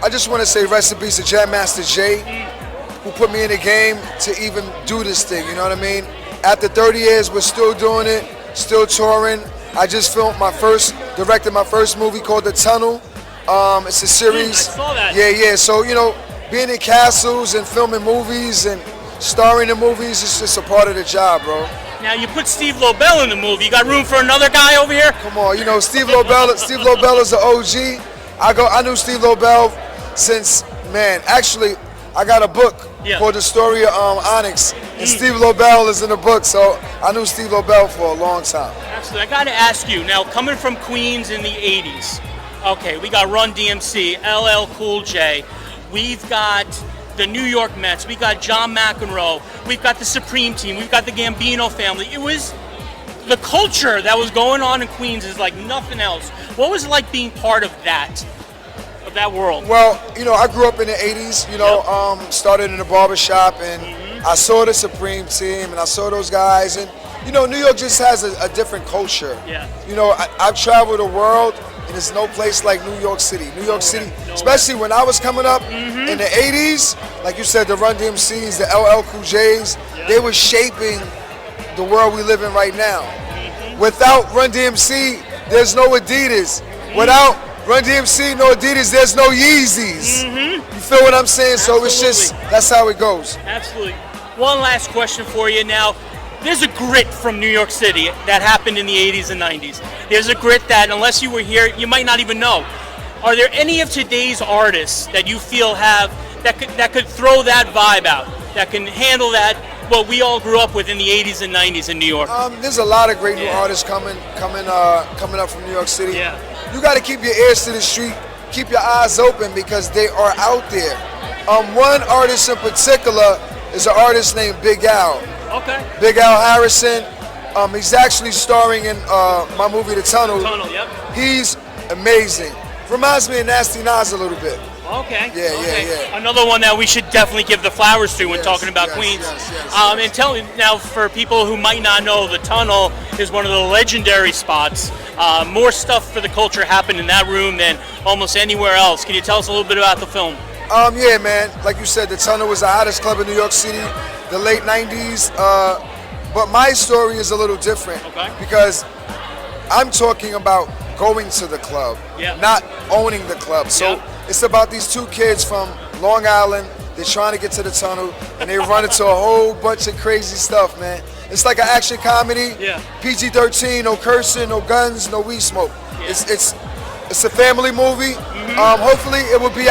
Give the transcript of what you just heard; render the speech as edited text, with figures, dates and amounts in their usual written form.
I just want to say rest in peace to Jam Master Jay, who put me in the game to even do this thing, you know what I mean? After 30 years, we're still doing it, still touring. I just directed my first movie called The Tunnel. It's a series. I saw that. Yeah. So, you know, being in castles and filming movies and starring in movies is just a part of the job, bro. Now you put Steve Lobel in the movie. You got room for another guy over here? Come on, you know Steve Lobel is an OG. I knew Steve Lobel since, man, actually I got a book called The Story of Onyx, and Steve Lobel is in the book, so I knew Steve Lobel for a long time. Absolutely. I got to ask you, now coming from Queens in the 80s, okay, we got Run DMC, LL Cool J, we've got the New York Mets, we got John McEnroe, we've got the Supreme Team, we've got the Gambino family. It was the culture that was going on in Queens is like nothing else. What was it like being part of that world? Well, you know, I grew up in the 80s, you know, started in a barbershop, and I saw the Supreme Team, and I saw those guys, and, you know, New York just has a different culture. Yeah. You know, I've traveled the world, and there's no place like New York City. New York City, especially when I was coming up in the 80s, like you said, the Run DMCs, the LL Cool J's, they were shaping the world we live in right now. Without Run DMC, there's no Adidas. Without Run DMC, no Adidas, there's no Yeezys. You feel what I'm saying? Absolutely. So it's just, that's how it goes. Absolutely. One last question for you now. There's a grit from New York City that happened in the 80s and 90s. There's a grit that, unless you were here, you might not even know. Are there any of today's artists that you feel that could throw that vibe out, that can handle that, what we all grew up with in the 80s and 90s in New York? There's a lot of great new artists coming up from New York City. Yeah. You got to keep your ears to the street, keep your eyes open, because they are out there. One artist in particular is an artist named Big Al. Okay. Big Al Harrison. He's actually starring in my movie The Tunnel. Yep. He's amazing. Reminds me of Nasty Nas a little bit. Okay. Yeah. Another one that we should definitely give the flowers to when talking about Queens. And tell me now, for people who might not know, The Tunnel is one of the legendary spots. More stuff for the culture happened in that room than almost anywhere else. Can you tell us a little bit about the film? Yeah, man. Like you said, The Tunnel was the hottest club in New York City, the late 90s. But my story is a little different because I'm talking about going to the club, not owning the club. So it's about these two kids from Long Island. They're trying to get to the tunnel, and they run into a whole bunch of crazy stuff, man. It's like an action comedy. PG-13, no cursing, no guns, no weed smoke. It's a family movie. Hopefully it will be out